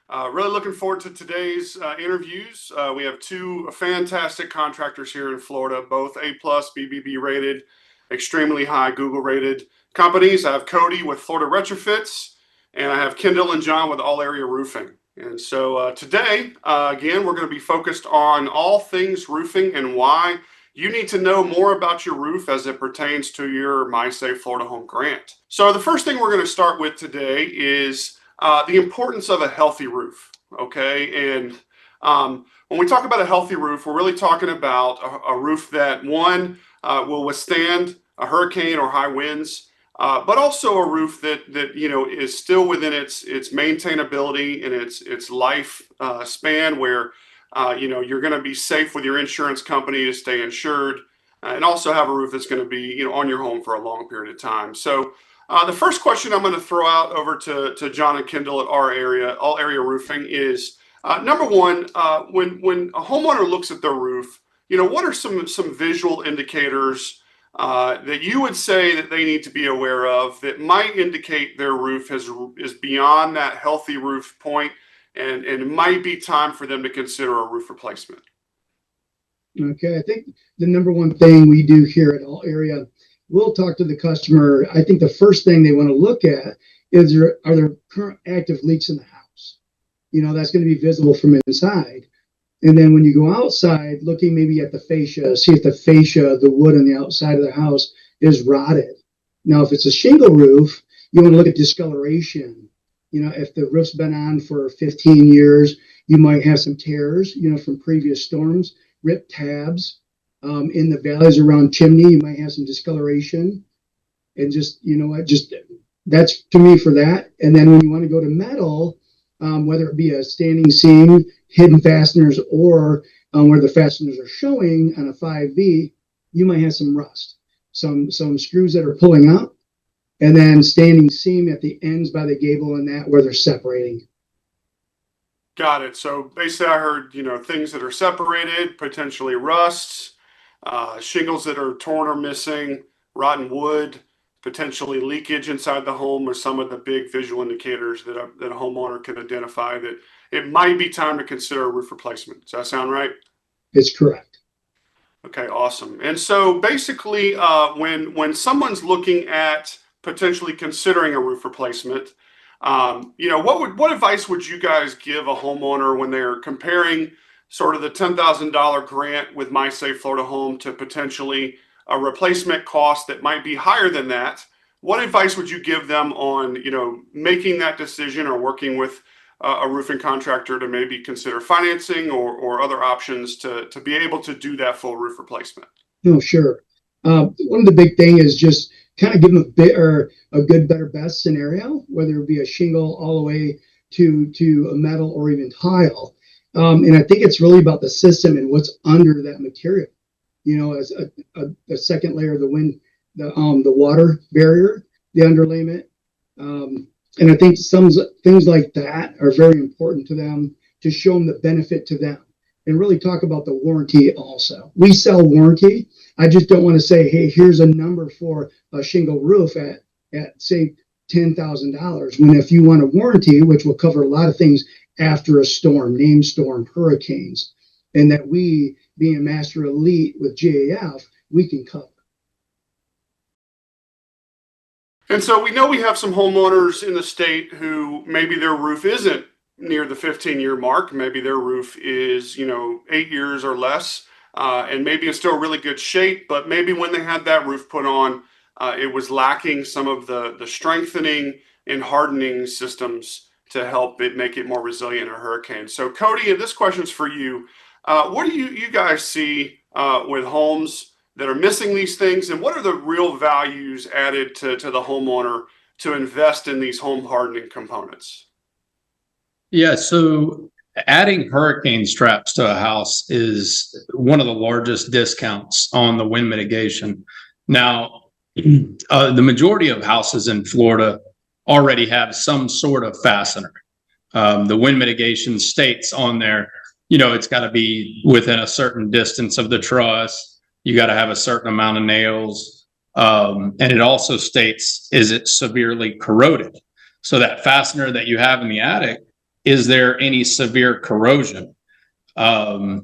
Really looking forward to today's interviews. We have two fantastic contractors here in Florida, both A plus BBB rated, extremely high Google rated companies. I have Cody with Florida Retrofits, and I have Kendall and John with All Area Roofing. And so today, again, we're going to be focused on all things roofing and why you need to know more about your roof as it pertains to your MySafe Florida Home Grant. So the first thing we're going to start with today is the importance of a healthy roof. Okay, and when we talk about a healthy roof, we're really talking about a roof that will withstand a hurricane or high winds, but also a roof that is still within its maintainability and its life span, where you're going to be safe with your insurance company to stay insured, and also have a roof that's going to be on your home for a long period of time. So the first question I'm going to throw out over to John and Kendall at All Area Roofing is number one, when a homeowner looks at their roof, what are some visual indicators that you would say that they need to be aware of that might indicate their roof is beyond that healthy roof point, and it might be time for them to consider a roof replacement? Okay, I think the number one thing we do here at All Area, we'll talk to the customer. I think the first thing they want to look at is are there current active leaks in the house? That's going to be visible from inside. And then when you go outside, looking maybe at the fascia, see if the fascia, the wood on the outside of the house, is rotted. Now, if it's a shingle roof, you want to look at discoloration. If the roof's been on for 15 years, you might have some tears, from previous storms, ripped tabs. In the valleys around chimney, you might have some discoloration. And just that's to me for that. And then when you want to go to metal, whether it be a standing seam, hidden fasteners, or where the fasteners are showing on a 5V, you might have some rust, some screws that are pulling up, and then standing seam at the ends by the gable and that where they're separating. Got it. So basically I heard, things that are separated, potentially rusts, shingles that are torn or missing, rotten wood, potentially leakage inside the home, are some of the big visual indicators that a homeowner can identify that it might be time to consider a roof replacement. Does that sound right? It's correct. Okay, awesome. And so basically, when someone's looking at potentially considering a roof replacement, what advice would you guys give a homeowner when they're comparing sort of the $10,000 grant with MySafe Florida Home to potentially a replacement cost that might be higher than that? What advice would you give them on, making that decision or working with a roofing contractor to maybe consider financing or other options to be able to do that full roof replacement? No, sure. One of the big thing is just kind of give them a good, better, best scenario, whether it be a shingle all the way to a metal or even tile. And I think it's really about the system and what's under that material. As a second layer of the wind, the water barrier, the underlayment. And I think some things like that are very important to them, to show them the benefit to them, and really talk about the warranty also. We sell warranty. I just don't want to say, hey, here's a number for a shingle roof at say $10,000. When if you want a warranty, which will cover a lot of things after a storm, named storm, hurricanes, and that we, being a master elite with GAF, we can cover. And so we know we have some homeowners in the state who maybe their roof isn't near the 15-year mark. Maybe their roof is, 8 years or less, and maybe it's still really good shape, but maybe when they had that roof put on, it was lacking some of the strengthening and hardening systems to help it make it more resilient in a hurricane. So Cody, this question's for you. What do you guys see with homes that are missing these things, and what are the real values added to the homeowner to invest in these home hardening components? Yeah, so adding hurricane straps to a house is one of the largest discounts on the wind mitigation. Now, the majority of houses in Florida already have some sort of fastener. The wind mitigation states on there, it's got to be within a certain distance of the truss. You got to have a certain amount of nails. And it also states, is it severely corroded? So that fastener that you have in the attic is there any severe corrosion? A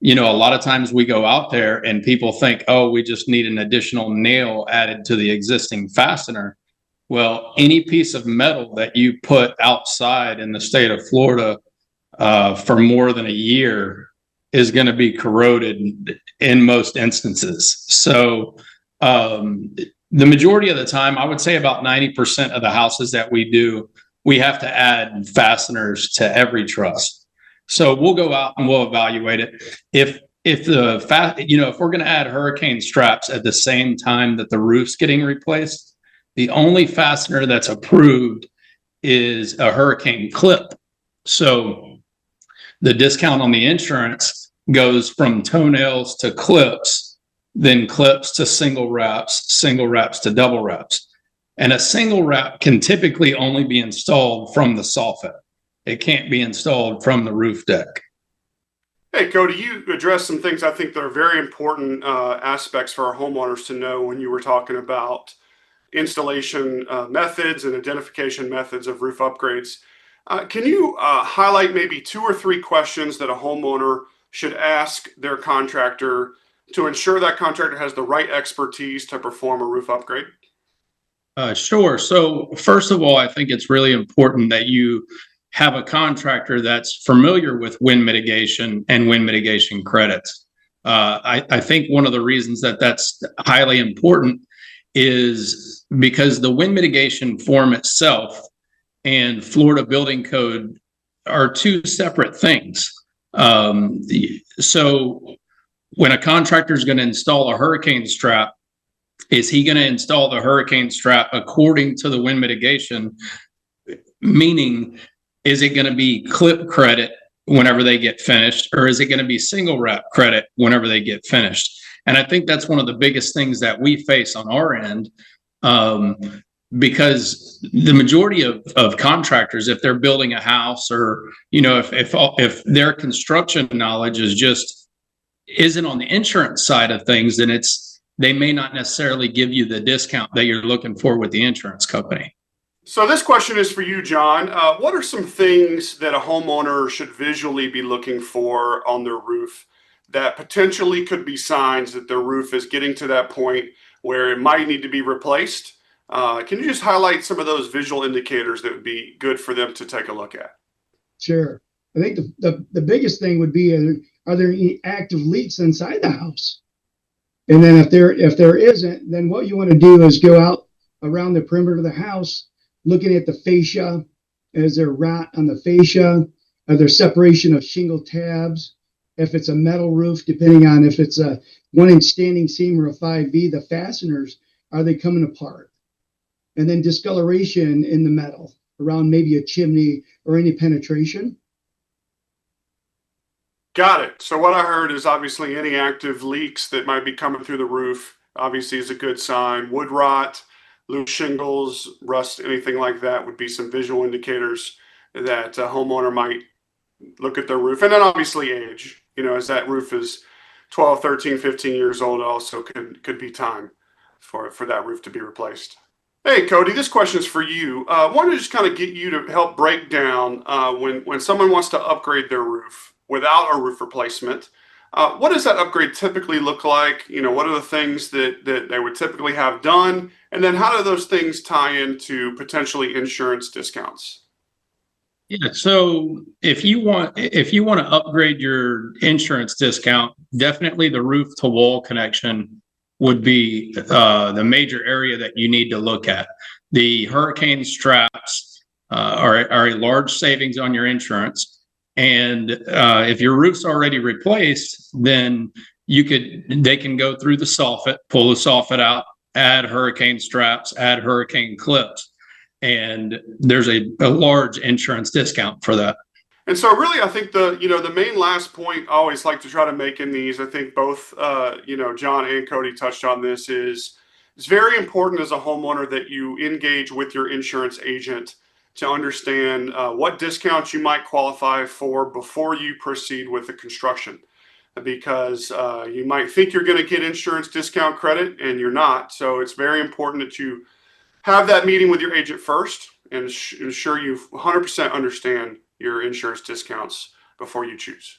lot of times we go out there and people think, oh, we just need an additional nail added to the existing fastener. Well, any piece of metal that you put outside in the state of Florida for more than a year is going to be corroded in most instances. So the majority of the time, I would say about 90% of the houses that we do, we have to add fasteners to every truss. So we'll go out and we'll evaluate it. If we're going to add hurricane straps at the same time that the roof's getting replaced, the only fastener that's approved is a hurricane clip. So the discount on the insurance goes from toenails to clips, then clips to single wraps to double wraps. And a single wrap can typically only be installed from the soffit. It can't be installed from the roof deck. Hey, Cody, you addressed some things I think that are very important aspects for our homeowners to know when you were talking about installation methods and identification methods of roof upgrades. Can you highlight maybe 2 or 3 questions that a homeowner should ask their contractor to ensure that contractor has the right expertise to perform a roof upgrade? Sure. So first of all, I think it's really important that you have a contractor that's familiar with wind mitigation and wind mitigation credits. I think one of the reasons that that's highly important is because the wind mitigation form itself and Florida Building Code are 2 separate things. So when a contractor is going to install a hurricane strap, is he going to install the hurricane strap according to the wind mitigation? Meaning, is it going to be clip credit whenever they get finished, or is it going to be single wrap credit whenever they get finished? And I think that's one of the biggest things that we face on our end, because the majority of contractors, if they're building a house, or if their construction knowledge isn't on the insurance side of things, then they may not necessarily give you the discount that you're looking for with the insurance company. So this question is for you, John. What are some things that a homeowner should visually be looking for on their roof that potentially could be signs that their roof is getting to that point where it might need to be replaced? Can you just highlight some of those visual indicators that would be good for them to take a look at? Sure. I think the biggest thing would be, are there any active leaks inside the house? And then if there isn't, then what you want to do is go out around the perimeter of the house, looking at the fascia. Is there rot on the fascia? Are there separation of shingle tabs? If it's a metal roof, depending on if it's a 1-inch standing seam or a 5V, the fasteners, are they coming apart? And then discoloration in the metal around maybe a chimney or any penetration. Got it. So what I heard is obviously any active leaks that might be coming through the roof obviously is a good sign. Wood rot, loose shingles, rust, anything like that would be some visual indicators that a homeowner might look at their roof. And then obviously age, as that roof is 12, 13, 15 years old, it also could be time for that roof to be replaced. Hey, Cody, this question is for you. I wanted to just kind of get you to help break down when someone wants to upgrade their roof without a roof replacement. What does that upgrade typically look like? What are the things that they would typically have done? And then how do those things tie into potentially insurance discounts? Yeah, so if you want to upgrade your insurance discount, definitely the roof to wall connection would be the major area that you need to look at. The hurricane straps are a large savings on your insurance. And if your roof's already replaced, then they can go through the soffit, pull the soffit out, add hurricane straps, add hurricane clips, and there's a large insurance discount for that. And so really, I think the main last point I always like to try to make in these, I think both, John and Cody touched on this, is it's very important as a homeowner that you engage with your insurance agent to understand what discounts you might qualify for before you proceed with the construction. Because you might think you're going to get insurance discount credit and you're not. So it's very important that you have that meeting with your agent first and ensure you 100% understand your insurance discounts before you choose.